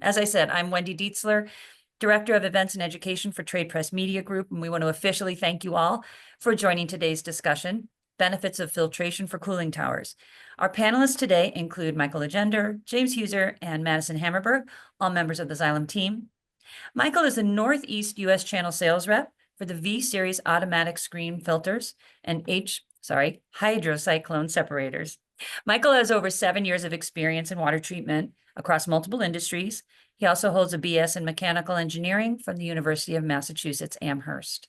As I said, I'm Wendy Dietzler, Director of Events and Education for Trade Press Media Group, and we want to officially thank you all for joining today's discussion, Benefits of Filtration for Cooling Towers. Our panelists today include Michael Legender, James Huser, and Madison Hammerberg, all members of the Xylem team. Michael is the Northeast U.S. Channel Sales Rep for the V-Series automatic screen filters and hydrocyclone separators. Michael has over 7 years of experience in water treatment across multiple industries. He also holds a BS in mechanical engineering from the University of Massachusetts Amherst.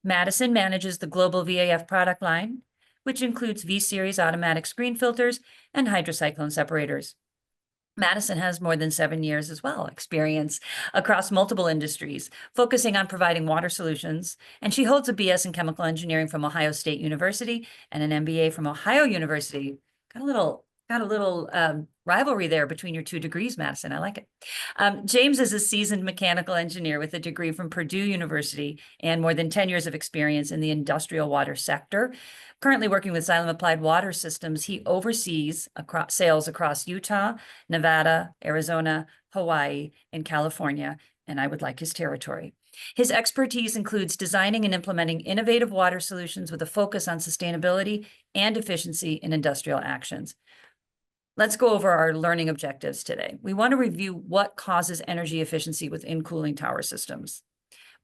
Madison manages the global VAF product line, which includes V-Series automatic screen filters and hydrocyclone separators. Madison has more than 7 years as well experience across multiple industries, focusing on providing water solutions. And she holds a BS in chemical engineering from Ohio State University and an MBA from Ohio University. Got a little rivalry there between your 2 degrees, Madison. I like it. James is a seasoned mechanical engineer with a degree from Purdue University and more than 10 years of experience in the industrial water sector. Currently working with Xylem Applied Water Systems, he oversees sales across Utah, Nevada, Arizona, Hawaii, and California, and I would like his territory. His expertise includes designing and implementing innovative water solutions with a focus on sustainability and efficiency in industrial actions. Let's go over our learning objectives today. We want to review what causes energy efficiency within cooling tower systems.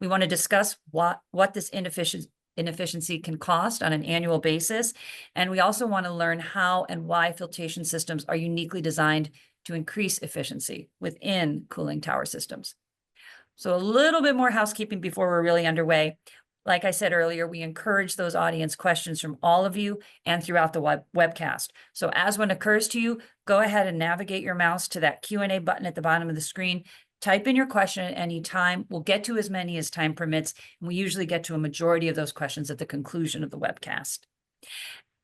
We want to discuss what this inefficiency can cost on an annual basis. And we also want to learn how and why filtration systems are uniquely designed to increase efficiency within cooling tower systems. So a little bit more housekeeping before we're really underway. Like I said earlier, we encourage those audience questions from all of you and throughout the webcast. So as one occurs to you, go ahead and navigate your mouse to that Q&A button at the bottom of the screen. Type in your question at any time. We'll get to as many as time permits, and we usually get to a majority of those questions at the conclusion of the webcast.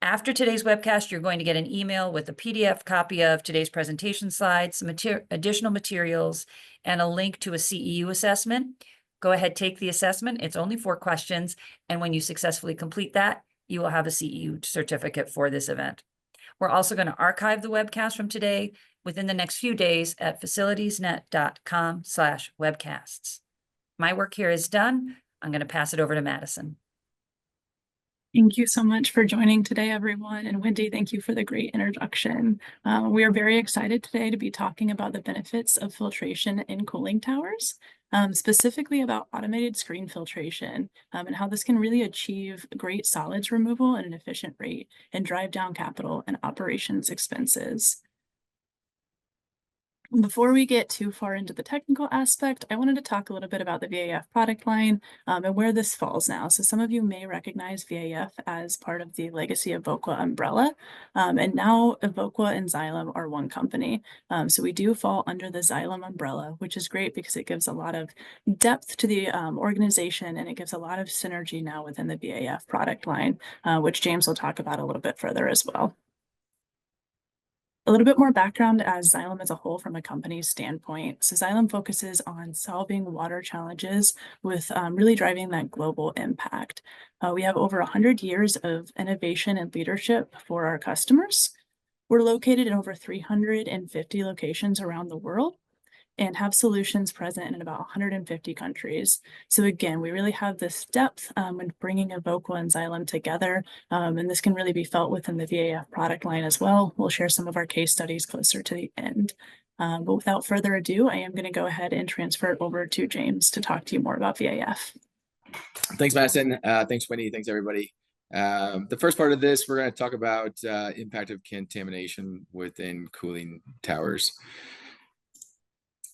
After today's webcast, you're going to get an email with a PDF copy of today's presentation slides, some additional materials, and a link to a CEU assessment. Go ahead, take the assessment. It's only 4 questions, and when you successfully complete that, you will have a CEU certificate for this event. We're also going to archive the webcast from today within the next few days at facilitiesnet.com/webcasts. My work here is done. I'm going to pass it over to Madison. Thank you so much for joining today, everyone. And Wendy, thank you for the great introduction. We are very excited today to be talking about the benefits of filtration in cooling towers, specifically about automated screen filtration, and how this can really achieve great solids removal at an efficient rate and drive down capital and operations expenses. Before we get too far into the technical aspect, I wanted to talk a little bit about the VAF product line and where this falls now. So some of you may recognize VAF as part of the legacy Evoqua umbrella, and now Evoqua and Xylem are one company. So we do fall under the Xylem umbrella, which is great because it gives a lot of depth to the organization, and it gives a lot of synergy now within the VAF product line, which James will talk about a little bit further as well. A little bit more background as Xylem as a whole from a company's standpoint. So Xylem focuses on solving water challenges with really driving that global impact. We have over 100 years of innovation and leadership for our customers. We're located in over 350 locations around the world and have solutions present in about 150 countries. So again, we really have this depth when bringing Evoqua and Xylem together, and this can really be felt within the VAF product line as well. We'll share some of our case studies closer to the end. But without further ado, I am going to go ahead and transfer it over to James to talk to you more about VAF. Thanks, Madison. Thanks, Wendy. Thanks, everybody. The first part of this, we're going to talk about impact of contamination within cooling towers.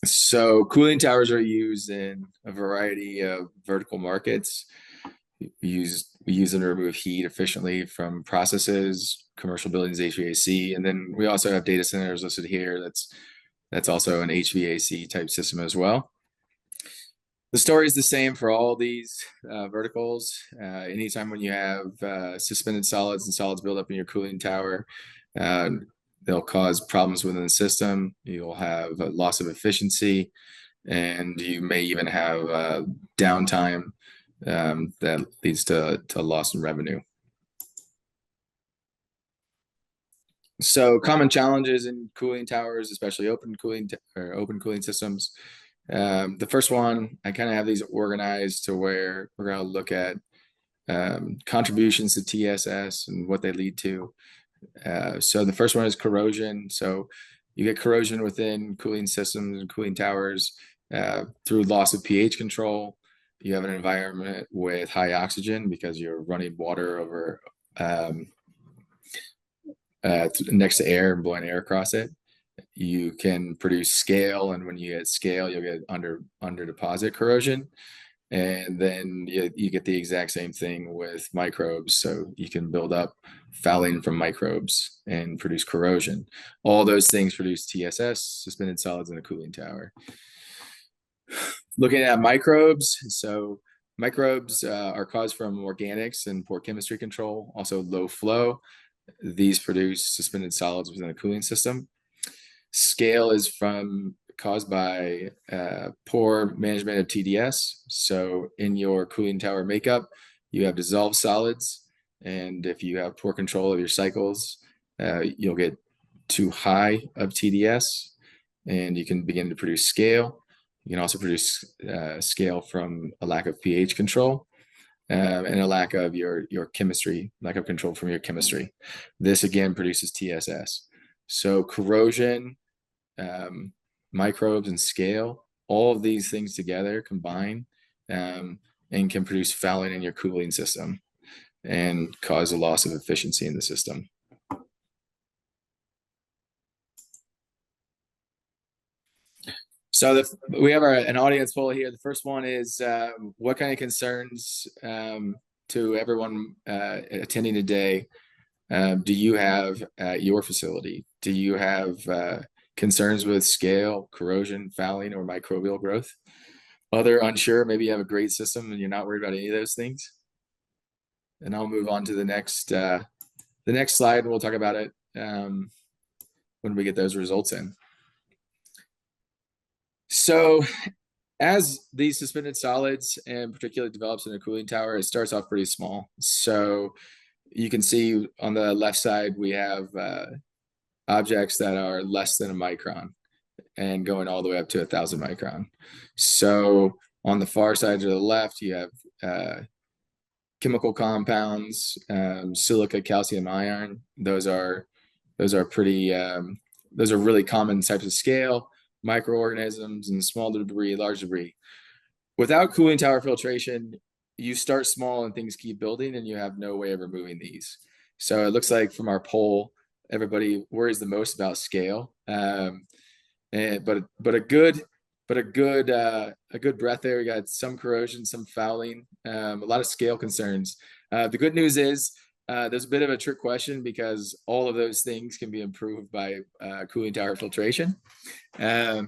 So cooling towers are used in a variety of vertical markets. We use them to remove heat efficiently from processes, commercial buildings, HVAC, and then we also have data centers listed here. That's also an HVAC type system as well. The story is the same for all these verticals. Anytime when you have suspended solids and solids build up in your cooling tower, they'll cause problems within the system. You'll have a loss of efficiency, and you may even have downtime that leads to loss in revenue. So common challenges in cooling towers, especially open cooling systems. The first one, I kind of have these organized to where we're going to look at contributions to TSS and what they lead to. So the first one is corrosion. So you get corrosion within cooling systems and cooling towers through loss of pH control. You have an environment with high oxygen because you're running water over next to air and blowing air across it. You can produce scale, and when you get scale, you'll get under deposit corrosion. And then you get the exact same thing with microbes. So you can build up fouling from microbes and produce corrosion. All those things produce TSS, suspended solids in a cooling tower. Looking at microbes, so microbes are caused from organics and poor chemistry control, also low flow. These produce suspended solids within a cooling system. Scale is caused by poor management of TDS. So in your cooling tower makeup, you have dissolved solids. And if you have poor control of your cycles, you'll get too high of TDS and you can begin to produce scale. You can also produce scale from a lack of pH control and a lack of your chemistry, lack of control from your chemistry. This again produces TSS. So corrosion, microbes, and scale, all of these things together combine and can produce fouling in your cooling system and cause a loss of efficiency in the system. So we have an audience poll here. The first one is what kind of concerns to everyone attending today do you have at your facility? Do you have concerns with scale, corrosion, fouling, or microbial growth? Other unsure, maybe you have a great system and you're not worried about any of those things. And I'll move on to the next slide, and we'll talk about it when we get those results in. So as these suspended solids and particularly develops in a cooling tower, it starts off pretty small. So you can see on the left side, we have objects that are less than a micron and going all the way up to 1,000 micron. So on the far side to the left, you have chemical compounds, silica, calcium, iron. Those are pretty, those are really common types of scale, microorganisms and small debris, large debris. Without cooling tower filtration, you start small and things keep building and you have no way of removing these. So it looks like from our poll, everybody worries the most about scale. But a good breath there. We got some corrosion, some fouling, a lot of scale concerns. The good news is there's a bit of a trick question because all of those things can be improved by cooling tower filtration. But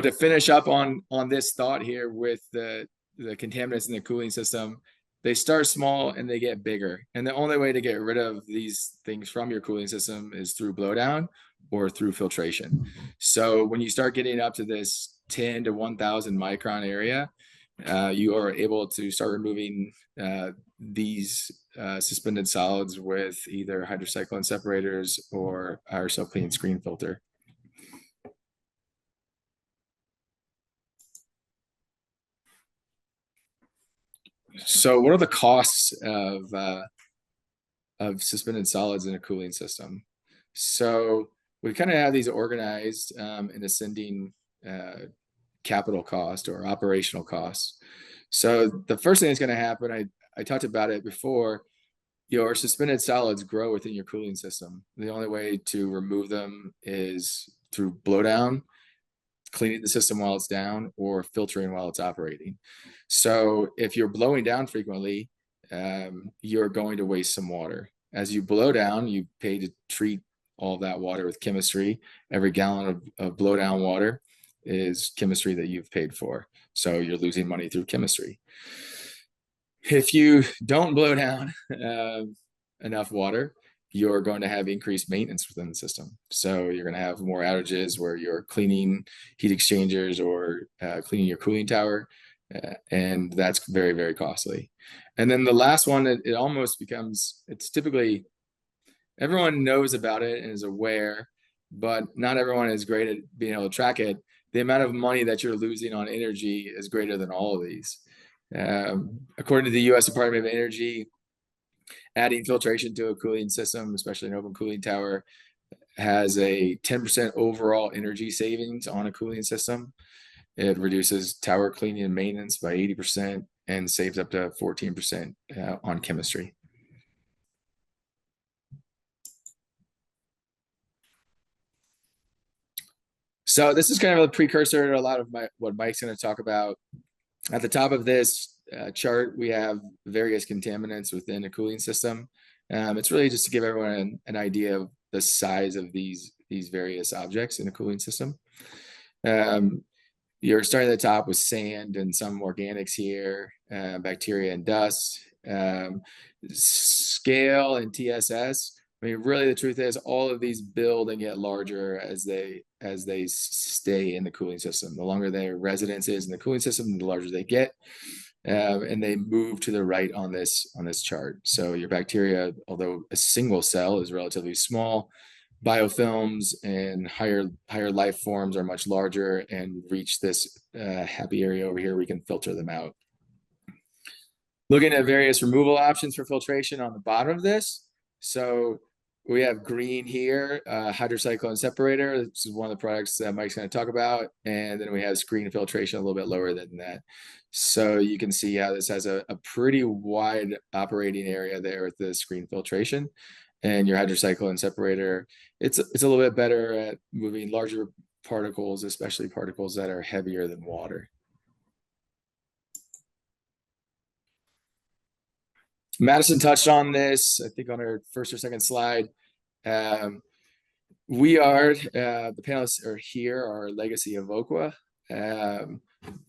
to finish up on this thought here with the contaminants in the cooling system, they start small and they get bigger. And the only way to get rid of these things from your cooling system is through blowdown or through filtration. So when you start getting up to this 10 to 1,000 micron area, you are able to start removing these suspended solids with either hydrocyclone separators or our self-cleaning screen filter. So what are the costs of suspended solids in a cooling system? So we kind of have these organized in ascending capital cost or operational costs. So the first thing that's going to happen, I talked about it before, your suspended solids grow within your cooling system. The only way to remove them is through blowdown, cleaning the system while it's down, or filtering while it's operating. So if you're blowing down frequently, you're going to waste some water. As you blow down, you pay to treat all of that water with chemistry. Every gallon of blowdown water is chemistry that you've paid for. So you're losing money through chemistry. If you don't blow down enough water, you're going to have increased maintenance within the system. So you're going to have more outages where you're cleaning heat exchangers or cleaning your cooling tower. And that's very, very costly. And then the last one, it almost becomes, it's typically everyone knows about it and is aware, but not everyone is great at being able to track it. The amount of money that you're losing on energy is greater than all of these. According to the U.S. Department of Energy, adding filtration to a cooling system, especially an open cooling tower, has a 10% overall energy savings on a cooling system. It reduces tower cleaning and maintenance by 80% and saves up to 14% on chemistry. So this is kind of a precursor to a lot of what Mike's going to talk about. At the top of this chart, we have various contaminants within a cooling system. It's really just to give everyone an idea of the size of these various objects in a cooling system. You're starting at the top with sand and some organics here, bacteria and dust, scale and TSS. I mean, really, the truth is, all of these build and get larger as they stay in the cooling system. The longer their residence is in the cooling system, the larger they get, and they move to the right on this chart. So your bacteria, although a single cell is relatively small, biofilms and higher life forms are much larger and reach this happy area over here. We can filter them out. Looking at various removal options for filtration on the bottom of this. So we have green here, hydrocyclone separator. This is one of the products that Mike's going to talk about. And then we have screen filtration a little bit lower than that. So you can see how this has a pretty wide operating area there with the screen filtration. And your hydrocyclone separator, it's a little bit better at moving larger particles, especially particles that are heavier than water. Madison touched on this, I think, on our first or second slide. We are, the panelists are here, our legacy Evoqua.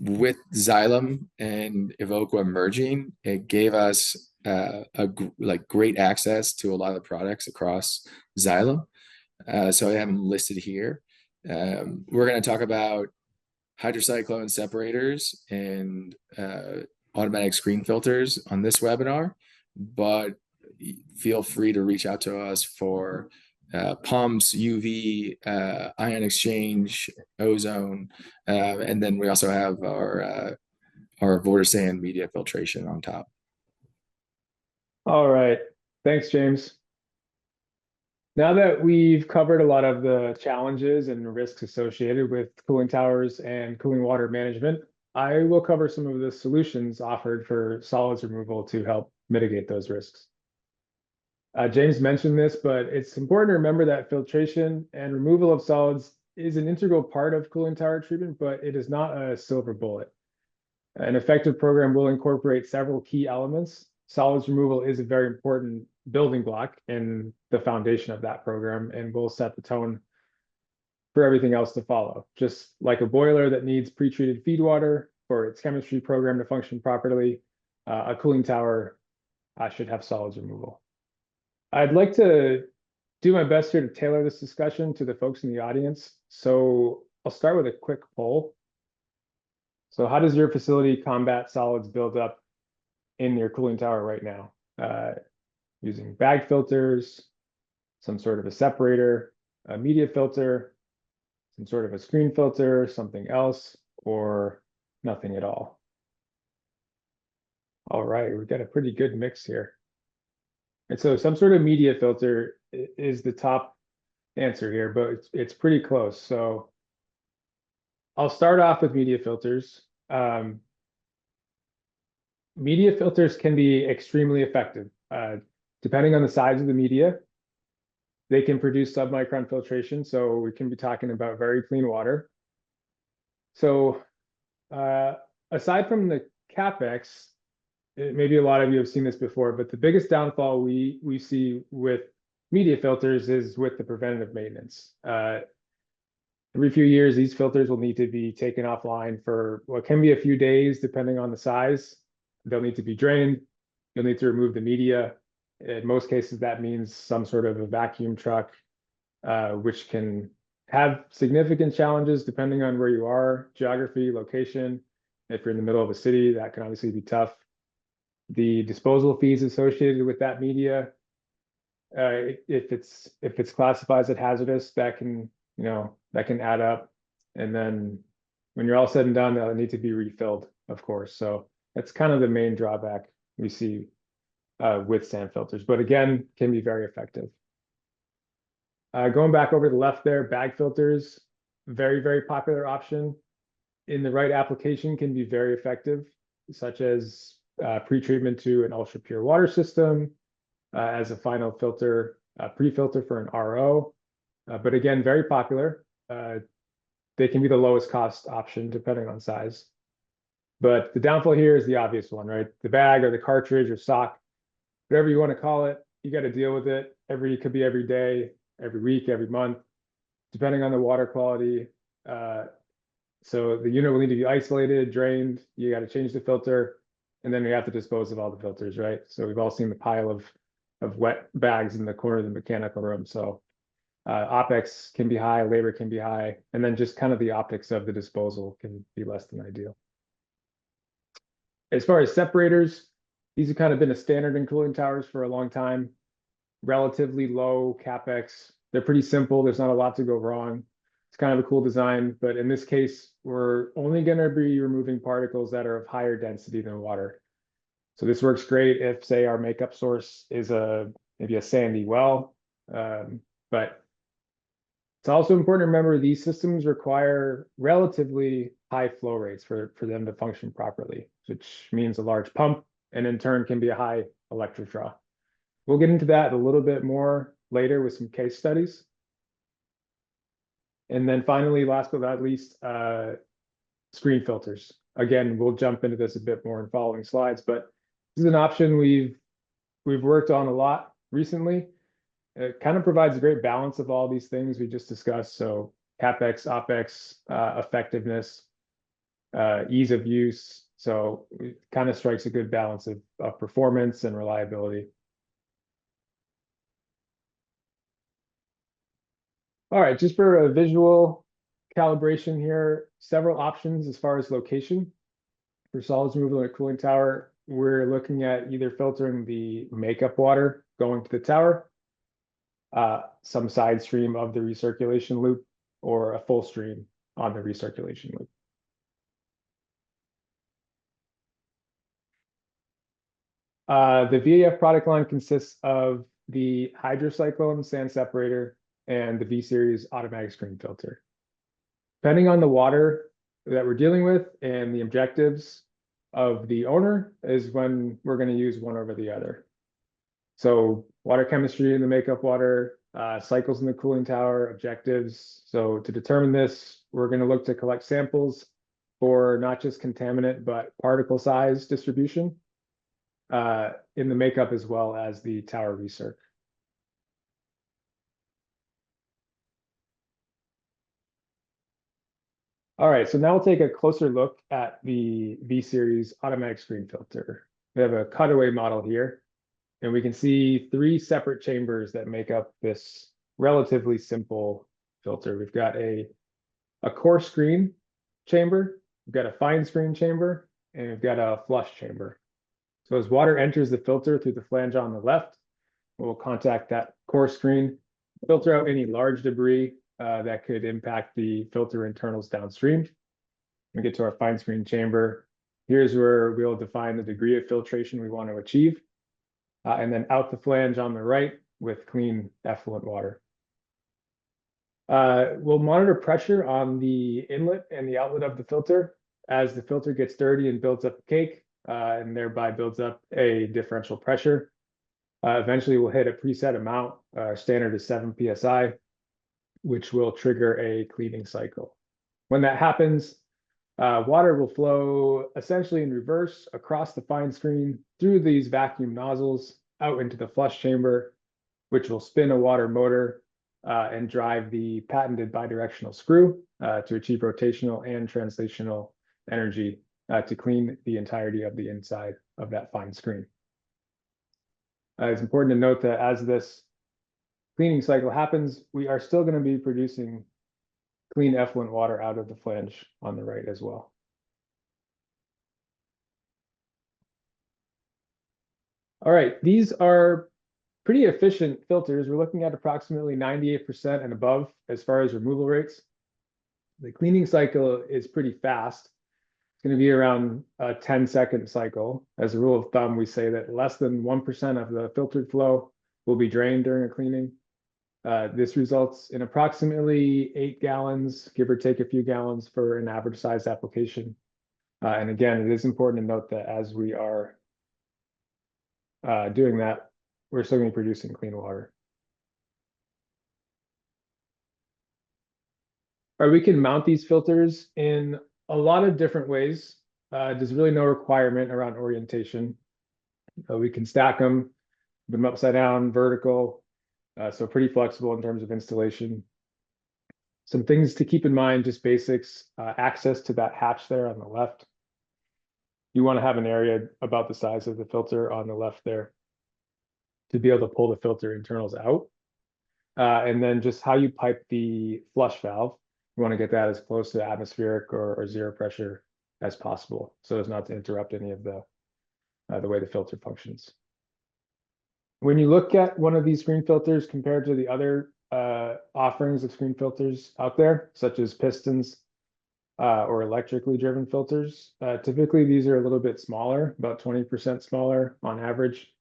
With Xylem and Evoqua merging, it gave us great access to a lot of the products across Xylem. So I have them listed here. We're going to talk about hydrocyclone separators and automatic screen filters on this webinar, but feel free to reach out to us for pumps, UV, ion exchange, ozone, and then we also have our Vortisand media filtration on top. All right, thanks, James. Now that we've covered a lot of the challenges and risks associated with cooling towers and cooling water management, I will cover some of the solutions offered for solids removal to help mitigate those risks. James mentioned this, but it's important to remember that filtration and removal of solids is an integral part of cooling tower treatment, but it is not a silver bullet. An effective program will incorporate several key elements. Solids removal is a very important building block in the foundation of that program and will set the tone for everything else to follow. Just like a boiler that needs pre-treated feed water for its chemistry program to function properly, a cooling tower should have solids removal. I'd like to do my best here to tailor this discussion to the folks in the audience. So I'll start with a quick poll. So how does your facility combat solids buildup in your cooling tower right now? Using bag filters, some sort of a separator, a media filter, some sort of a screen filter, something else, or nothing at all? All right, we've got a pretty good mix here. And so some sort of media filter is the top answer here, but it's pretty close. So I'll start off with media filters. Media filters can be extremely effective. Depending on the size of the media, they can produce submicron filtration. So we can be talking about very clean water. So aside from the CapEx, maybe a lot of you have seen this before, but the biggest downfall we see with media filters is with the preventative maintenance. Every few years, these filters will need to be taken offline for what can be a few days, depending on the size. They'll need to be drained. You'll need to remove the media. In most cases, that means some sort of a vacuum truck, which can have significant challenges depending on where you are, geography, location. If you're in the middle of a city, that can obviously be tough. The disposal fees associated with that media If it's classified as hazardous, that can, that can add up. And then when you're all said and done, they'll need to be refilled, of course. So that's kind of the main drawback we see with sand filters, but again, can be very effective. Going back over to the left there, bag filters, very, very popular option. In the right application can be very effective, such as pre-treatment to an ultra pure water system, as a final filter, pre-filter for an RO. But again, very popular. They can be the lowest cost option depending on size. But the downfall here is the obvious one, right? The bag or the cartridge or sock, whatever you want to call it, you got to deal with it. Could be every day, every week, every month, depending on the water quality. So the unit will need to be isolated, drained. You got to change the filter, and then we have to dispose of all the filters, right? So we've all seen the pile of wet bags in the corner of the mechanical room. So OpEx can be high, labor can be high, and then just kind of the optics of the disposal can be less than ideal. As far as separators, these have kind of been a standard in cooling towers for a long time. Relatively low CapEx. They're pretty simple. There's not a lot to go wrong. It's kind of a cool design, but in this case, we're only going to be removing particles that are of higher density than water. So this works great if, say, our makeup source is maybe a sandy well, but it's also important to remember these systems require relatively high flow rates for them to function properly, which means a large pump and in turn can be a high electric draw. We'll get into that a little bit more later with some case studies. And then finally, last but not least, screen filters. Again, we'll jump into this a bit more in following slides, but this is an option we've worked on a lot recently. It kind of provides a great balance of all these things we just discussed. So CapEx, OpEx, effectiveness, ease of use. So it kind of strikes a good balance of performance and reliability. All right, just for a visual calibration here, several options as far as location. For solids removal in a cooling tower, we're looking at either filtering the makeup water going to the tower, some side stream of the recirculation loop, or a full stream on the recirculation loop. The VAF product line consists of the hydrocyclone sand separator and the V-Series automatic screen filter. Depending on the water that we're dealing with and the objectives of the owner is when we're going to use one over the other. So water chemistry in the makeup water, cycles in the cooling tower, objectives. So to determine this, we're going to look to collect samples for not just contaminant, but particle size distribution in the makeup as well as the tower recirc. All right, so now we'll take a closer look at the V-Series automatic screen filter. We have a cutaway model here, and we can see three separate chambers that make up this relatively simple filter. We've got a coarse screen chamber, we've got a fine screen chamber, and we've got a flush chamber. So as water enters the filter through the flange on the left, we'll contact that coarse screen, filter out any large debris that could impact the filter internals downstream. We get to our fine screen chamber. Here's where we'll define the degree of filtration we want to achieve. And then out the flange on the right with clean effluent water. We'll monitor pressure on the inlet and the outlet of the filter as the filter gets dirty and builds up a cake and thereby builds up a differential pressure. Eventually we'll hit a preset amount. Our standard is 7 PSI, which will trigger a cleaning cycle. When that happens, water will flow essentially in reverse across the fine screen through these vacuum nozzles out into the flush chamber, which will spin a water motor and drive the patented bidirectional screw to achieve rotational and translational energy to clean the entirety of the inside of that fine screen. It's important to note that as this cleaning cycle happens, we are still going to be producing clean effluent water out of the flange on the right as well. All right, these are pretty efficient filters. We're looking at approximately 98% and above as far as removal rates. The cleaning cycle is pretty fast. It's going to be around a 10-second cycle. As a rule of thumb, we say that less than 1% of the filtered flow will be drained during a cleaning. This results in approximately 8 gallons, give or take a few gallons for an average sized application. And again, it is important to note that as we are doing that, we're still going to be producing clean water. Or we can mount these filters in a lot of different ways. There's really no requirement around orientation. We can stack them, put them upside down, vertical, so pretty flexible in terms of installation. Some things to keep in mind, just basics, access to that hatch there on the left. You want to have an area about the size of the filter on the left there to be able to pull the filter internals out. And then just how you pipe the flush valve. You want to get that as close to atmospheric or zero pressure as possible, so as not to interrupt any of the way the filter functions. When you look at one of these screen filters compared to the other offerings of screen filters out there, such as pistons or electrically driven filters, typically these are a little bit smaller, about 20% smaller on average.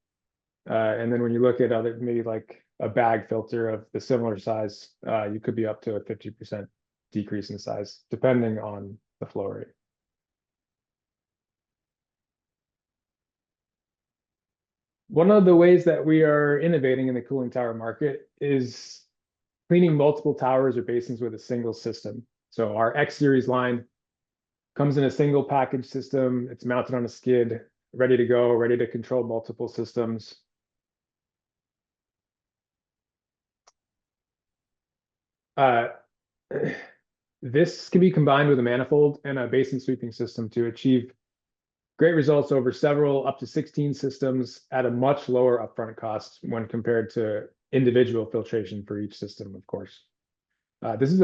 And then when you look at other, maybe like a bag filter of the similar size, you could be up to a 50% decrease in size, depending on the flow rate. One of the ways that we are innovating in the cooling tower market is cleaning multiple towers or basins with a single system. So our X series line comes in a single package system. It's mounted on a skid, ready to go, ready to control multiple systems. This can be combined with a manifold and a basin sweeping system to achieve great results over several, up to 16 systems at a much lower upfront cost when compared to individual filtration for each system, of course. This is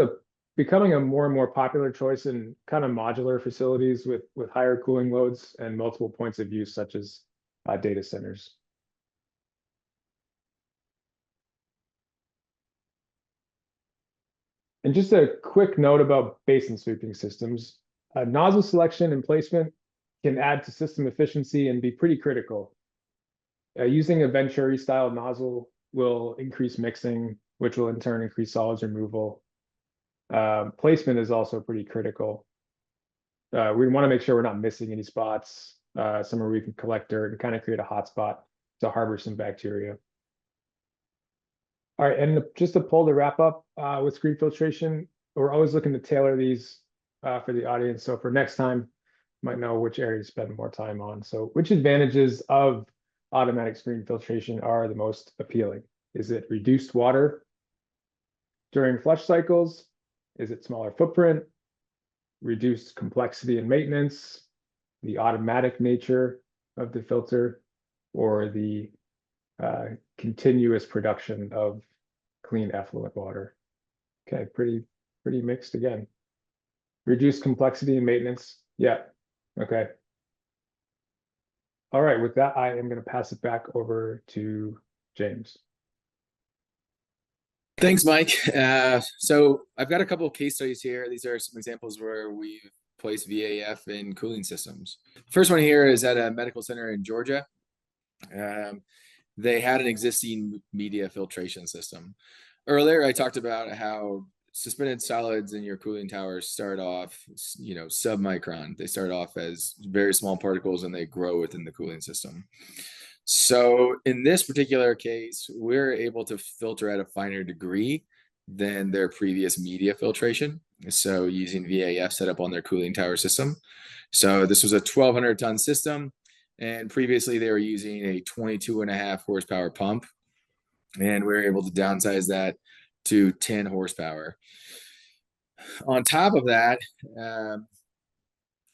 becoming a more and more popular choice in kind of modular facilities with higher cooling loads and multiple points of use, such as data centers. And just a quick note about basin sweeping systems. Nozzle selection and placement can add to system efficiency and be pretty critical. Using a Venturi style nozzle will increase mixing, which will in turn increase solids removal. Placement is also pretty critical. We want to make sure we're not missing any spots, somewhere we can collect dirt and kind of create a hot spot to harbor some bacteria. All right, and just to pull the wrap up with screen filtration, we're always looking to tailor these for the audience. So for next time, you might know which area to spend more time on. So which advantages of automatic screen filtration are the most appealing? Is it reduced water during flush cycles? Is it smaller footprint, reduced complexity and maintenance, the automatic nature of the filter, or the continuous production of clean effluent water? Okay, pretty mixed again. Reduced complexity and maintenance. Yeah, okay. All right, with that, I am going to pass it back over to James. Thanks, Mike. So I've got a couple of case studies here. These are some examples where we've placed VAF in cooling systems. First one here is at a medical center in Georgia. They had an existing media filtration system. Earlier, I talked about how suspended solids in your cooling towers start off, submicron. They start off as very small particles and they grow within the cooling system. So in this particular case, we're able to filter at a finer degree than their previous media filtration. So using VAF set up on their cooling tower system. So this was a 1,200 ton system. And previously they were using a 22.5 horsepower pump. And we were able to downsize that to 10 horsepower. On top of that,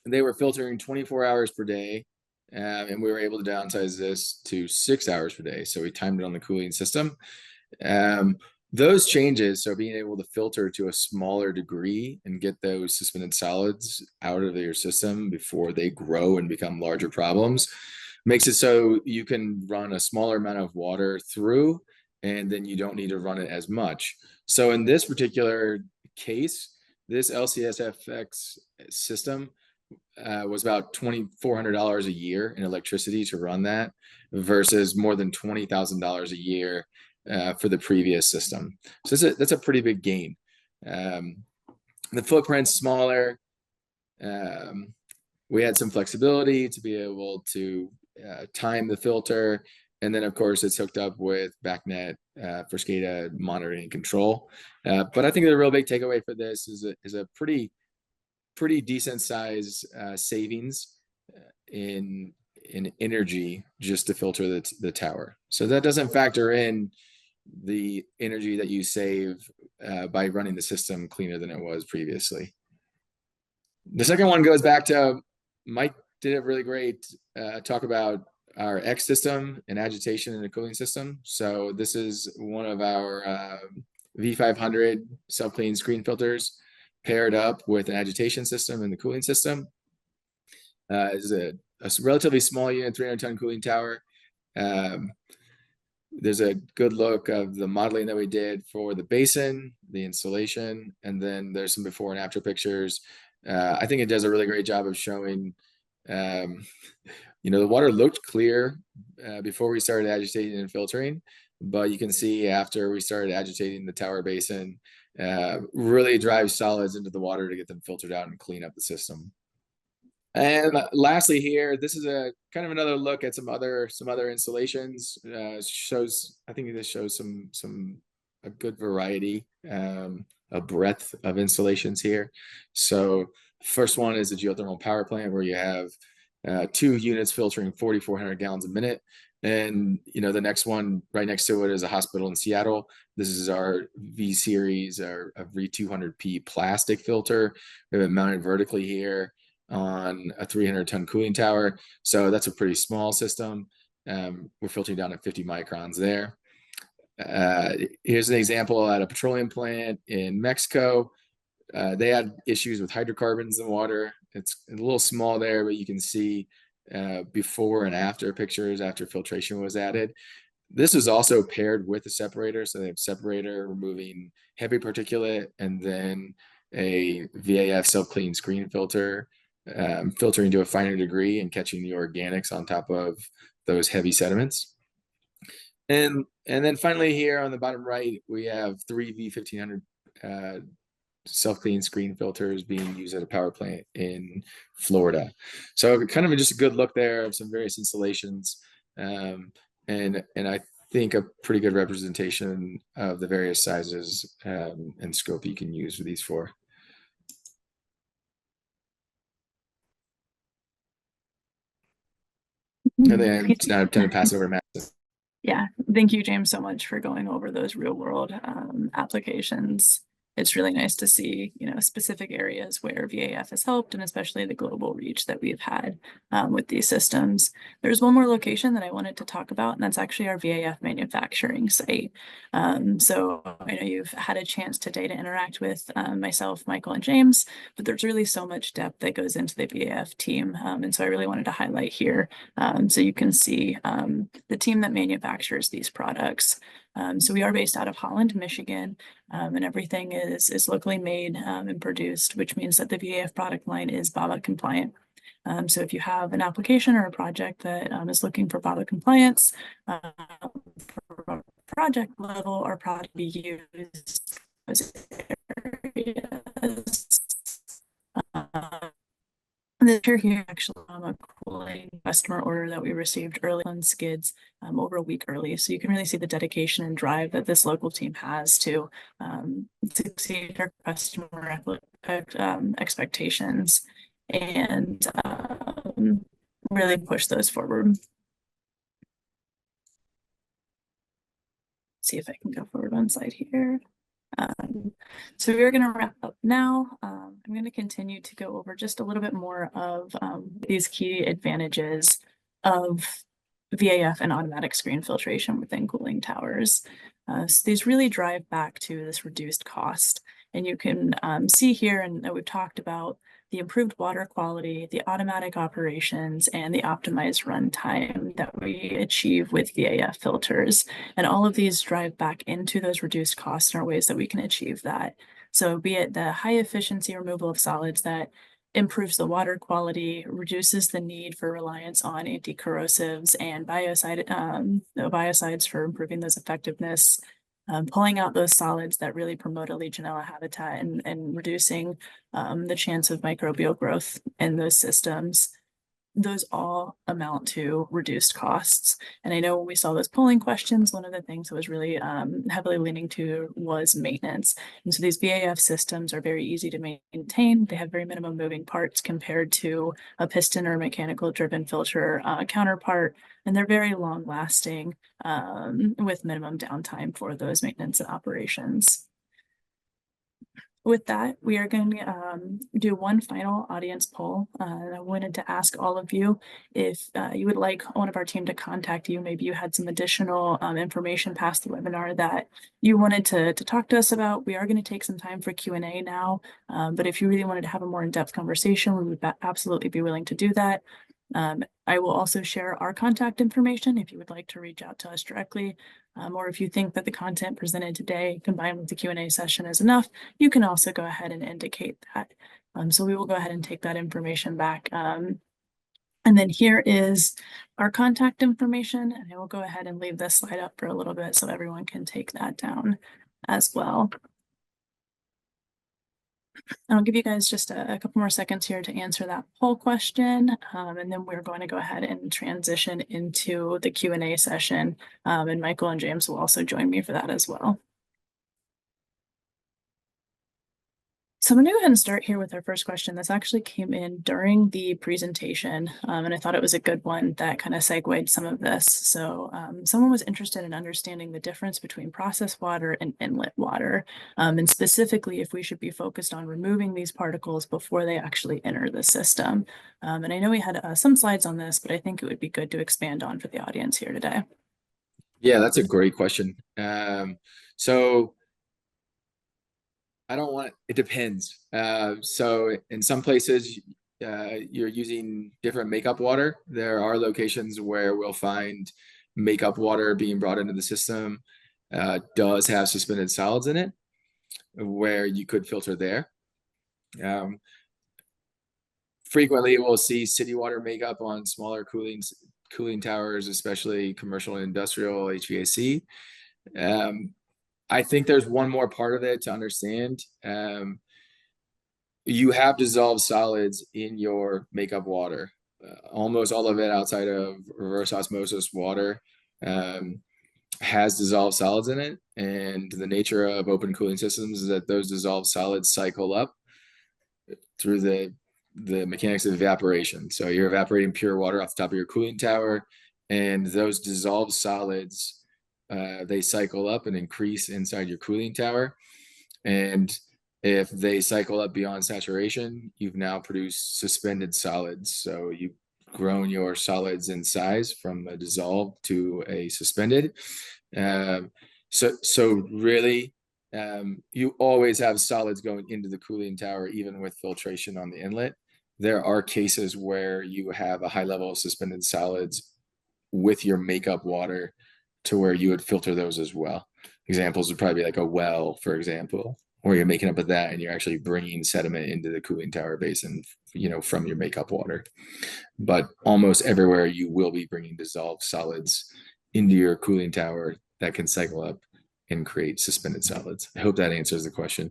they were filtering 24 hours per day. And we were able to downsize this to 6 hours per day. So we timed it on the cooling system. Those changes, so being able to filter to a smaller degree and get those suspended solids out of your system before they grow and become larger problems, makes it so you can run a smaller amount of water through, and then you don't need to run it as much. So in this particular case, this LCSFX system was about $2,400 a year in electricity to run that, versus more than $20,000 a year for the previous system. So that's a pretty big gain. The footprint's smaller. We had some flexibility to be able to time the filter. And then, of course, it's hooked up with BACnet for SCADA monitoring and control. But I think the real big takeaway for this is a pretty decent size savings in energy just to filter the tower. So that doesn't factor in the energy that you save by running the system cleaner than it was previously. The second one goes back to Mike did a really great talk about our X system and agitation in the cooling system. So this is one of our V500 self-clean screen filters paired up with an agitation system and the cooling system. It's a relatively small unit, 300-ton cooling tower. There's a good look of the modeling that we did for the basin, the installation, and then there's some before and after pictures. I think it does a really great job of showing, the water looked clear before we started agitating and filtering, but you can see after we started agitating the tower basin, really drive solids into the water to get them filtered out and clean up the system. And lastly here, this is a kind of another look at some other installations. I think this shows a good variety, a breadth of installations here. So first one is a geothermal power plant where you have 2 units filtering 4,400 gallons a minute. And the next one right next to it is a hospital in Seattle. This is our V series, our V200P plastic filter. We have it mounted vertically here on a 300-ton cooling tower. So that's a pretty small system. We're filtering down at 50 microns there. Here's an example at a petroleum plant in Mexico. They had issues with hydrocarbons in water. It's a little small there, but you can see before and after pictures after filtration was added. This is also paired with a separator. So they have separator removing heavy particulate, and then a VAF self-clean screen filter, filtering to a finer degree and catching the organics on top of those heavy sediments. And then finally here on the bottom right, we have 3 V1500 self-clean screen filters being used at a power plant in Florida. So kind of just a good look there of some various installations. And I think a pretty good representation of the various sizes and scope you can use for these for. And then it's now time to pass it over to Matt. Yeah, thank you, James, so much for going over those real world applications. It's really nice to see, specific areas where VAF has helped, and especially the global reach that we've had with these systems. There's one more location that I wanted to talk about, and that's actually our VAF manufacturing site. So I know you've had a chance today to interact with myself, Michael, and James, but there's really so much depth that goes into the VAF team. And so I really wanted to highlight here so you can see the team that manufactures these products. So we are based out of Holland, Michigan, and everything is locally made and produced, which means that the VAF product line is BABA compliant. So if you have an application or a project that is looking for BABA compliance, for project level or product to be used those areas. Here actually a cooling customer order that we received early on skids over a week early. So you can really see the dedication and drive that this local team has to exceed our customer expectations and really push those forward. See if I can go forward one slide here. So we're going to wrap up now. I'm going to continue to go over just a little bit more of these key advantages of VAF and automatic screen filtration within cooling towers. So these really drive back to this reduced cost. And you can see here, and that we've talked about the improved water quality, the automatic operations, and the optimized runtime that we achieve with VAF filters. And all of these drive back into those reduced costs and are ways that we can achieve that. So be it the high efficiency removal of solids that improves the water quality, reduces the need for reliance on anti-corrosives and biocides for improving those effectiveness, pulling out those solids that really promote a Legionella habitat and reducing the chance of microbial growth in those systems. Those all amount to reduced costs. And I know when we saw those polling questions, one of the things that was really heavily leaning to was maintenance. And so these VAF systems are very easy to maintain. They have very minimum moving parts compared to a piston or mechanical driven filter counterpart. And they're very long lasting with minimum downtime for those maintenance and operations. With that, we are going to do one final audience poll. I wanted to ask all of you if you would like one of our team to contact you. Maybe you had some additional information past the webinar that you wanted to talk to us about. We are going to take some time for Q&A now, but if you really wanted to have a more in-depth conversation, we would absolutely be willing to do that. I will also share our contact information if you would like to reach out to us directly, or if you think that the content presented today combined with the Q&A session is enough, you can also go ahead and indicate that. So we will go ahead and take that information back. And then here is our contact information, and I will go ahead and leave this slide up for a little bit so everyone can take that down as well. I'll give you guys just a couple more seconds here to answer that poll question, and then we're going to go ahead and transition into the Q&A session, and Michael and James will also join me for that as well. So I'm going to go ahead and start here with our first question. This actually came in during the presentation, and I thought it was a good one that kind of segued some of this. So someone was interested in understanding the difference between process water and inlet water, and specifically if we should be focused on removing these particles before they actually enter the system. And I know we had some slides on this, but I think it would be good to expand on for the audience here today. Yeah, that's a great question. So I don't want, it depends. So in some places, you're using different makeup water. There are locations where we'll find makeup water being brought into the system does have suspended solids in it, where you could filter there. Frequently, we'll see city water makeup on smaller cooling towers, especially commercial and industrial HVAC. I think there's one more part of it to understand. You have dissolved solids in your makeup water. Almost all of it outside of reverse osmosis water has dissolved solids in it. And the nature of open cooling systems is that those dissolved solids cycle up through the mechanics of evaporation. So you're evaporating pure water off the top of your cooling tower, and those dissolved solids they cycle up and increase inside your cooling tower. And if they cycle up beyond saturation, you've now produced suspended solids. So you've grown your solids in size from a dissolved to a suspended. So really, you always have solids going into the cooling tower, even with filtration on the inlet. There are cases where you have a high level of suspended solids with your makeup water, to where you would filter those as well. Examples would probably be like a well, for example, where you're making up with that and you're actually bringing sediment into the cooling tower basin, from your makeup water. But almost everywhere you will be bringing dissolved solids into your cooling tower that can cycle up and create suspended solids. I hope that answers the question.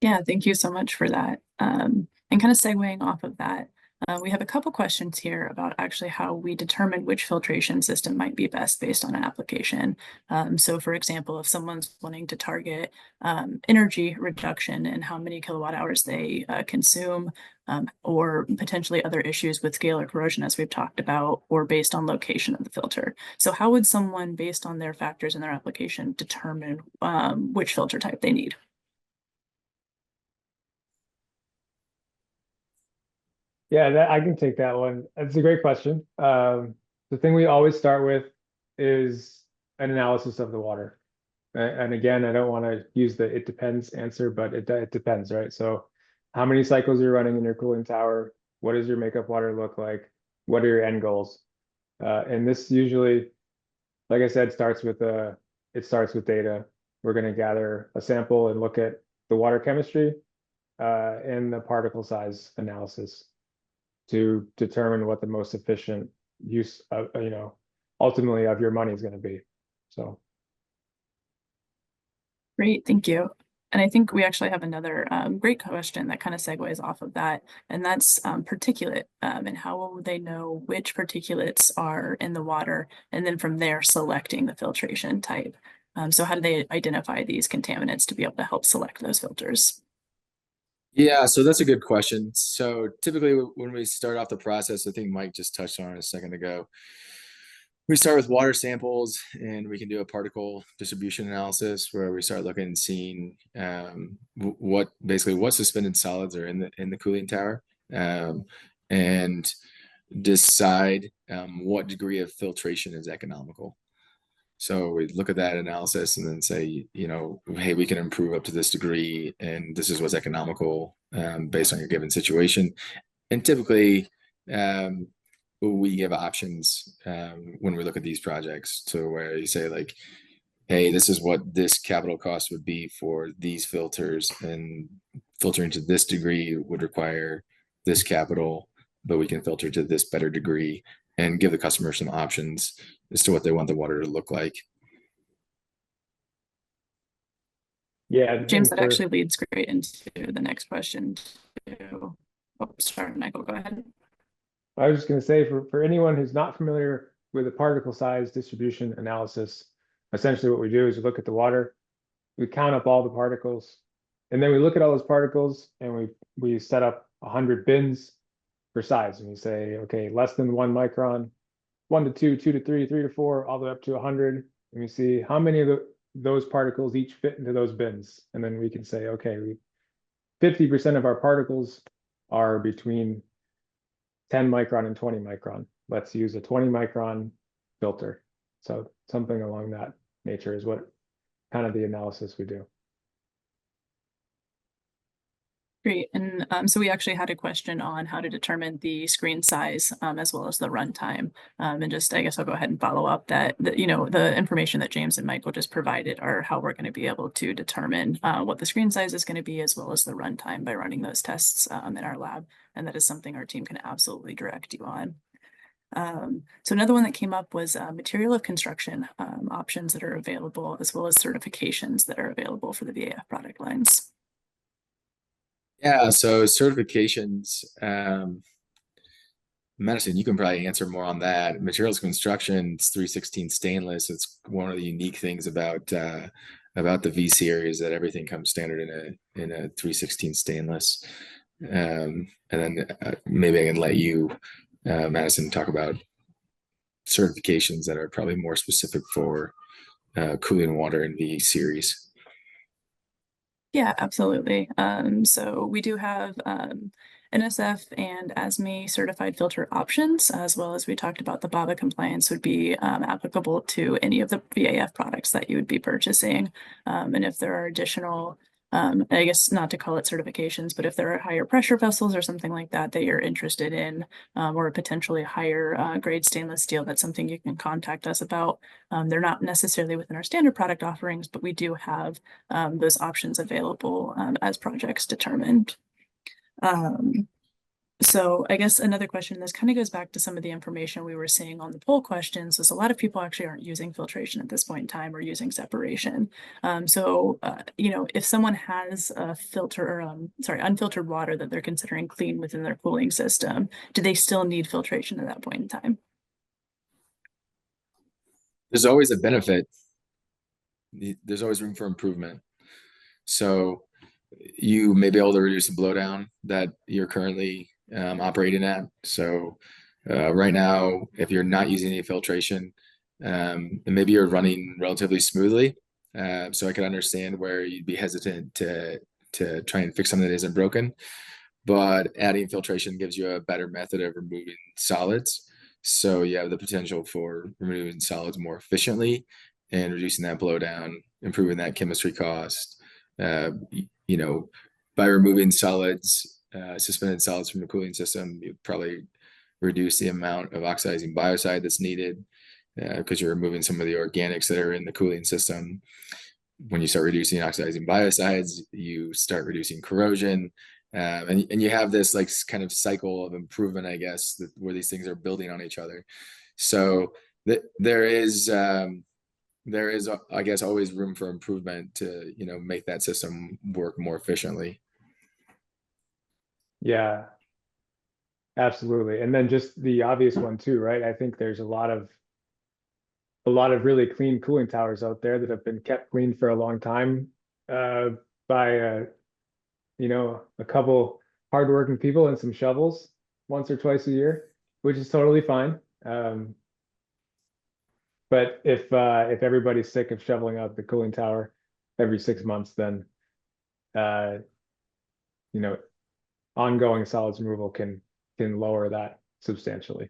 Yeah, thank you so much for that. And kind of segueing off of that, we have a couple questions here about actually how we determine which filtration system might be best based on an application. So for example, if someone's wanting to target energy reduction and how many kilowatt hours they consume, or potentially other issues with scale or corrosion, as we've talked about, or based on location of the filter. So how would someone, based on their factors in their application, determine which filter type they need? Yeah, I can take that one. That's a great question. The thing we always start with is an analysis of the water. And again, I don't want to use the "it depends" answer, but it depends, right? So how many cycles you're running in your cooling tower, what does your makeup water look like, what are your end goals? And this usually, like I said, it starts with data. We're going to gather a sample and look at the water chemistry and the particle size analysis to determine what the most efficient use of, ultimately of your money is going to be. So. Great, thank you. And I think we actually have another great question that kind of segues off of that, and that's particulate, and how will they know which particulates are in the water, and then from there selecting the filtration type. So how do they identify these contaminants to be able to help select those filters? Yeah, so that's a good question. So typically when we start off the process, I think Mike just touched on it a second ago. We start with water samples and we can do a particle distribution analysis where we start looking and seeing what suspended solids are in the cooling tower, and decide what degree of filtration is economical. So we look at that analysis and then say, hey, we can improve up to this degree, and this is what's economical based on your given situation. And typically, we give options when we look at these projects, to where you say like, hey, this is what this capital cost would be for these filters, and filtering to this degree would require this capital, but we can filter to this better degree, and give the customer some options as to what they want the water to look like. Yeah, James, that actually leads great into the next question too. Oh, sorry, Michael, go ahead. I was just going to say, for anyone who's not familiar with the particle size distribution analysis, essentially what we do is we look at the water, we count up all the particles, and then we look at all those particles and we set up 100 bins for size, and we say, okay, less than 1 micron, 1 to 2, 2 to 3, 3 to 4, all the way up to 100, and we see how many of those particles each fit into those bins, and then we can say, okay, 50% of our particles are between 10 micron and 20 micron. Let's use a 20 micron filter. So something along that nature is what kind of the analysis we do. Great. And so we actually had a question on how to determine the screen size as well as the runtime. And just, I guess I'll go ahead and follow up that, the information that James and Michael just provided are how we're going to be able to determine what the screen size is going to be, as well as the runtime, by running those tests in our lab. And that is something our team can absolutely direct you on. So another one that came up was material of construction options that are available, as well as certifications that are available for the VAF product lines. Yeah, so certifications, Madison, you can probably answer more on that. Materials construction, it's 316 stainless. It's one of the unique things about the V series, that everything comes standard in a 316 stainless. And then maybe I can let you, Madison, talk about certifications that are probably more specific for cooling water in V series. Yeah, absolutely. So we do have NSF and ASME certified filter options, as well as we talked about the BABA compliance would be applicable to any of the VAF products that you would be purchasing. And if there are additional, I guess not to call it certifications, but if there are higher pressure vessels or something like that that you're interested in, or a potentially higher grade stainless steel, that's something you can contact us about. They're not necessarily within our standard product offerings, but we do have those options available as projects determined. So I guess another question, this kind of goes back to some of the information we were seeing on the poll questions, is a lot of people actually aren't using filtration at this point in time, or using separation. If someone has a unfiltered water that they're considering clean within their cooling system, do they still need filtration at that point in time? There's always a benefit. There's always room for improvement. So you may be able to reduce the blowdown that you're currently operating at. So right now, if you're not using any filtration, and maybe you're running relatively smoothly, so I can understand where you'd be hesitant to try and fix something that isn't broken. But adding filtration gives you a better method of removing solids. So you have the potential for removing solids more efficiently and reducing that blowdown, improving that chemistry cost, by removing solids, suspended solids from the cooling system, you probably reduce the amount of oxidizing biocide that's needed, because you're removing some of the organics that are in the cooling system. When you start reducing oxidizing biocides, you start reducing corrosion, and you have this like kind of cycle of improvement, I guess, where these things are building on each other. So there is, I guess, always room for improvement to, make that system work more efficiently. Yeah, absolutely. And then just the obvious one too, right? I think there's a lot of really clean cooling towers out there that have been kept clean for a long time by a couple hardworking people and some shovels once or twice a year, which is totally fine. But if everybody's sick of shoveling out the cooling tower every 6 months, then ongoing solids removal can lower that substantially.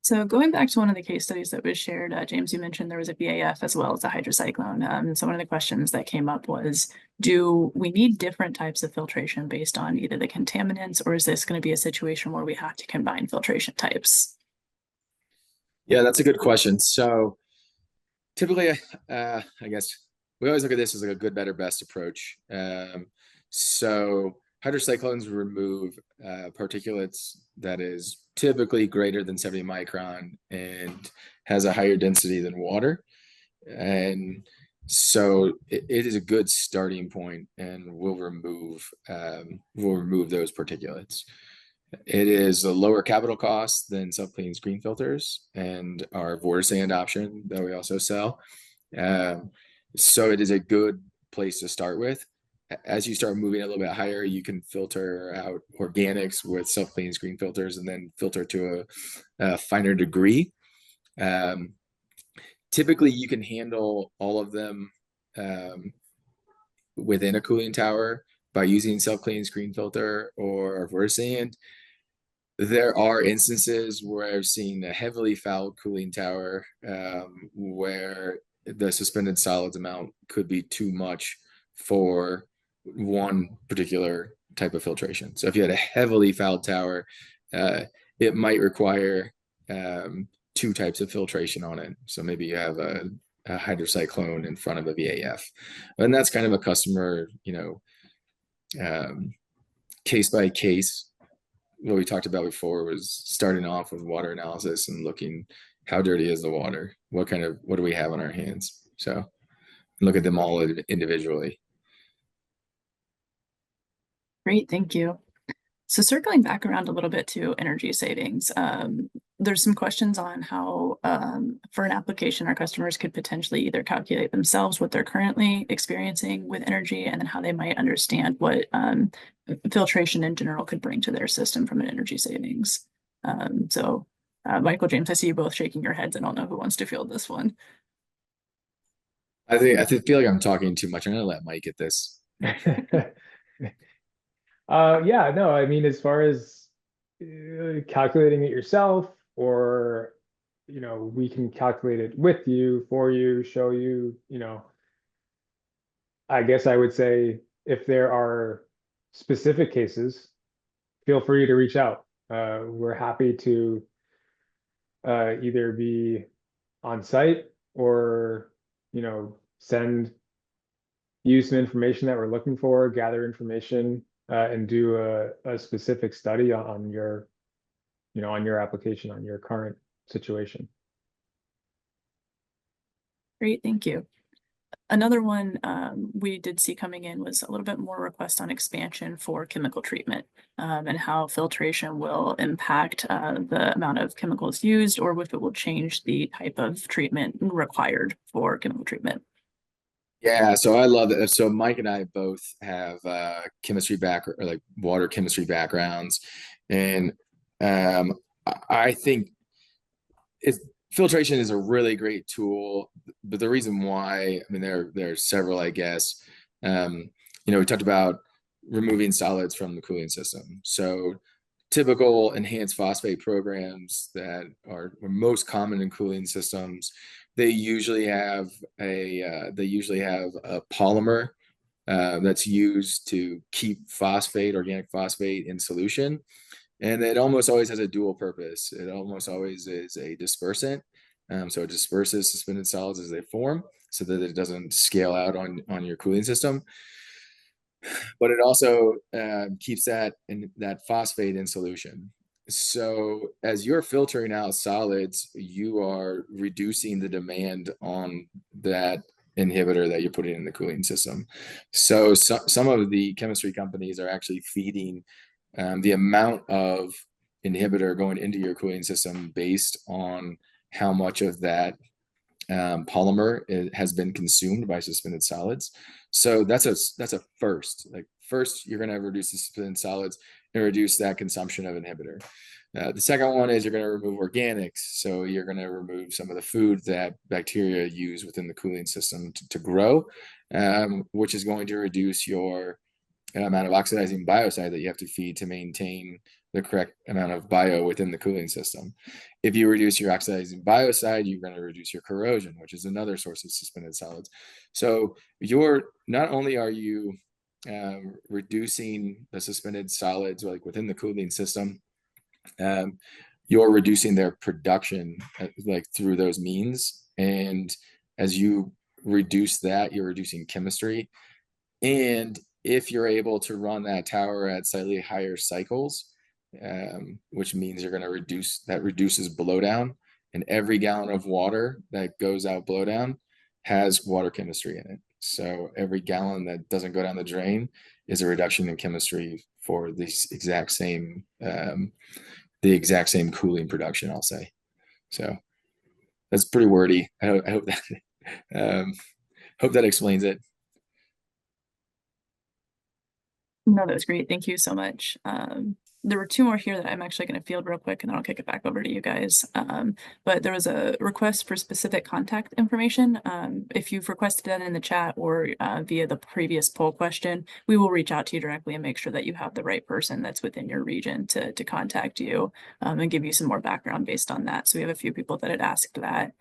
So going back to one of the case studies that was shared, James, you mentioned there was a BAF as well as a hydrocyclone. So one of the questions that came up was, do we need different types of filtration based on either the contaminants, or is this going to be a situation where we have to combine filtration types? Yeah, that's a good question. So typically, I guess we always look at this as like a good, better, best approach. So hydrocyclones remove particulates that is typically greater than 70 micron and has a higher density than water. And so it is a good starting point, and we'll remove those particulates. It is a lower capital cost than self-cleaning screen filters and our water sand option that we also sell. So it is a good place to start with. As you start moving a little bit higher, you can filter out organics with self-cleaning screen filters and then filter to a finer degree. Typically, you can handle all of them within a cooling tower by using self-cleaning screen filter or water sand. There are instances where I've seen a heavily fouled cooling tower where the suspended solids amount could be too much for one particular type of filtration. So if you had a heavily fouled tower, it might require two types of filtration on it. So maybe you have a hydrocyclone in front of a VAF, and that's kind of a customer, case by case. What we talked about before was starting off with water analysis and looking how dirty is the water, what do we have on our hands. So look at them all individually. Great, thank you. So circling back around a little bit to energy savings, there's some questions on how, for an application, our customers could potentially either calculate themselves what they're currently experiencing with energy, and then how they might understand what filtration in general could bring to their system from an energy savings. So Michael, James, I see you both shaking your heads. I don't know who wants to field this one. I feel like I'm talking too much. I'm gonna let Mike get this. Yeah, no, I mean, as far as calculating it yourself, or we can calculate it with you, for you, show you, I guess I would say if there are specific cases, feel free to reach out. We're happy to either be on site or send you some information that we're looking for, gather information, and do a specific study on your application, on your current situation. Great, thank you. Another one we did see coming in was a little bit more request on expansion for chemical treatment, and how filtration will impact the amount of chemicals used, or if it will change the type of treatment required for chemical treatment. Yeah, so I love it. So Mike and I both have chemistry background, or like water chemistry backgrounds, and I think filtration is a really great tool. But the reason why, I mean, there are several, I guess. We talked about removing solids from the cooling system. So typical enhanced phosphate programs that are most common in cooling systems they usually have a polymer that's used to keep phosphate, organic phosphate, in solution. And it almost always has a dual purpose. It almost always is a dispersant. So it disperses suspended solids as they form so that it doesn't scale out on your cooling system. But it also keeps that phosphate in solution. So as you're filtering out solids, you are reducing the demand on that inhibitor that you're putting in the cooling system. So some of the chemistry companies are actually feeding the amount of inhibitor going into your cooling system based on how much of that polymer has been consumed by suspended solids. So that's a first. Like first, you're going to reduce the suspended solids and reduce that consumption of inhibitor. The second one is you're going to remove organics. So you're going to remove some of the food that bacteria use within the cooling system to grow, which is going to reduce your amount of oxidizing biocide that you have to feed to maintain the correct amount of bio within the cooling system. If you reduce your oxidizing biocide, you're going to reduce your corrosion, which is another source of suspended solids. So not only are you reducing the suspended solids like within the cooling system, you're reducing their production like through those means. And as you reduce that, you're reducing chemistry. And if you're able to run that tower at slightly higher cycles, which means you're going to reduces blowdown, and every gallon of water that goes out blowdown has water chemistry in it. So every gallon that doesn't go down the drain is a reduction in chemistry for the exact same cooling production, I'll say. So that's pretty wordy. I hope that explains it. No, that was great. Thank you so much. There were two more here that I'm actually going to field real quick, and then I'll kick it back over to you guys. But there was a request for specific contact information. If you've requested that in the chat or via the previous poll question, we will reach out to you directly and make sure that you have the right person that's within your region to contact you and give you some more background based on that. So we have a few people that had asked that.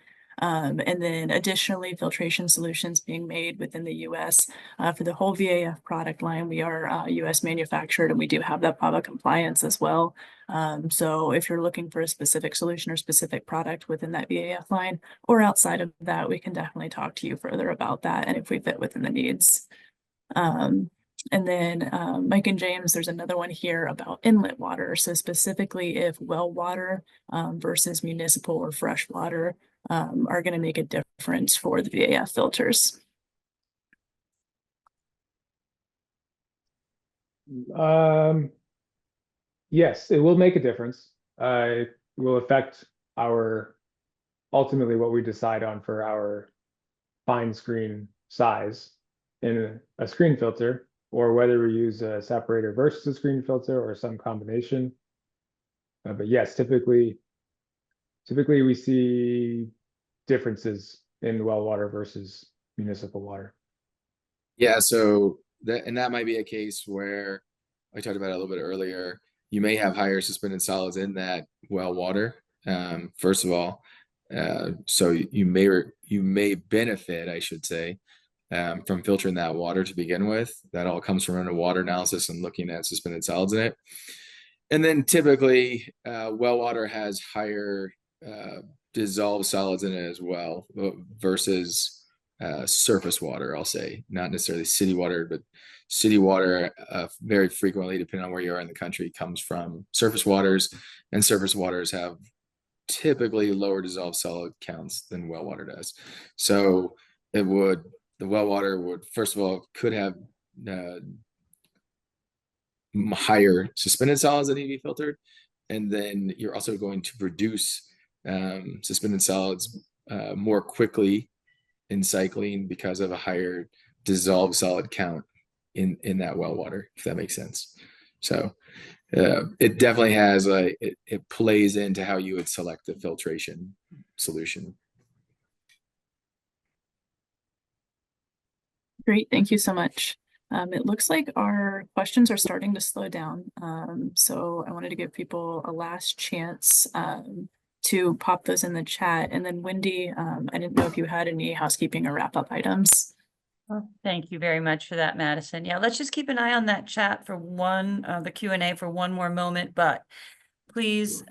And then additionally, filtration solutions being made within the US. For the whole VAF product line, we are US manufactured and we do have that PAVA compliance as well. So if you're looking for a specific solution or specific product within that VAF line or outside of that, we can definitely talk to you further about that and if we fit within the needs. And then Mike and James, there's another one here about inlet water. So specifically if well water versus municipal or fresh water are going to make a difference for the VAF filters. Yes, it will make a difference. It will affect ultimately what we decide on for our fine screen size in a screen filter, or whether we use a separator versus a screen filter or some combination. But yes, typically we see differences in well water versus municipal water. Yeah, so that might be a case where I talked about it a little bit earlier. You may have higher suspended solids in that well water. First of all, so you may benefit, I should say, from filtering that water to begin with. That all comes from a water analysis and looking at suspended solids in it. And then typically, well water has higher dissolved solids in it as well versus surface water, I'll say. Not necessarily city water, but city water very frequently, depending on where you are in the country, comes from surface waters, and surface waters have typically lower dissolved solid counts than well water does. So the well water would, first of all, could have higher suspended solids that need to be filtered, and then you're also going to produce suspended solids more quickly in cycling because of a higher dissolved solid count in that well water, if that makes sense. So it definitely has it plays into how you would select the filtration solution. Great, thank you so much. It looks like our questions are starting to slow down. So I wanted to give people a last chance to pop those in the chat. And then Wendy, I didn't know if you had any housekeeping or wrap up items. Well, thank you very much for that, Madison. Yeah, let's just keep an eye on that chat for the Q&A for one more moment, but please,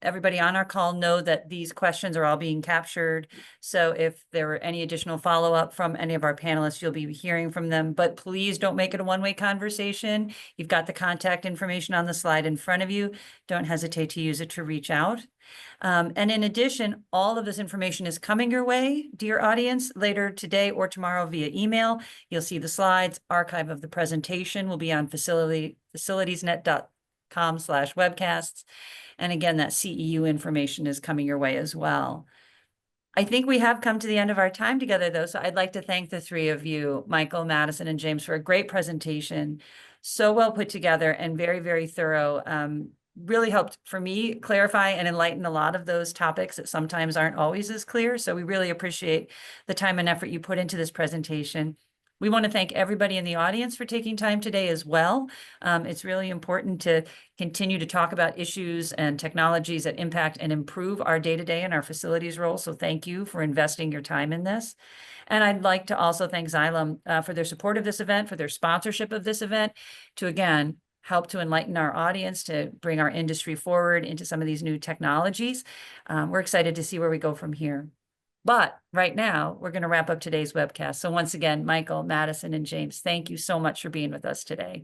everybody on our call know that these questions are all being captured. So if there were any additional follow-up from any of our panelists, you'll be hearing from them, but please don't make it a one-way conversation. You've got the contact information on the slide in front of you. Don't hesitate to use it to reach out. And in addition, all of this information is coming your way, dear audience, later today or tomorrow via email. You'll see the slides. Archive of the presentation will be on facilitiesnet.com/webcasts. And again, that CEU information is coming your way as well. I think we have come to the end of our time together, though. So I'd like to thank the three of you, Michael, Madison, and James, for a great presentation. So well put together and very, very thorough. Really helped for me clarify and enlighten a lot of those topics that sometimes aren't always as clear. So we really appreciate the time and effort you put into this presentation. We want to thank everybody in the audience for taking time today as well. It's really important to continue to talk about issues and technologies that impact and improve our day-to-day and our facilities role. So thank you for investing your time in this. And I'd like to also thank Xylem for their support of this event, for their sponsorship of this event, to again, help to enlighten our audience, to bring our industry forward into some of these new technologies. We're excited to see where we go from here. But right now, we're going to wrap up today's webcast. So once again, Michael, Madison, and James, thank you so much for being with us today.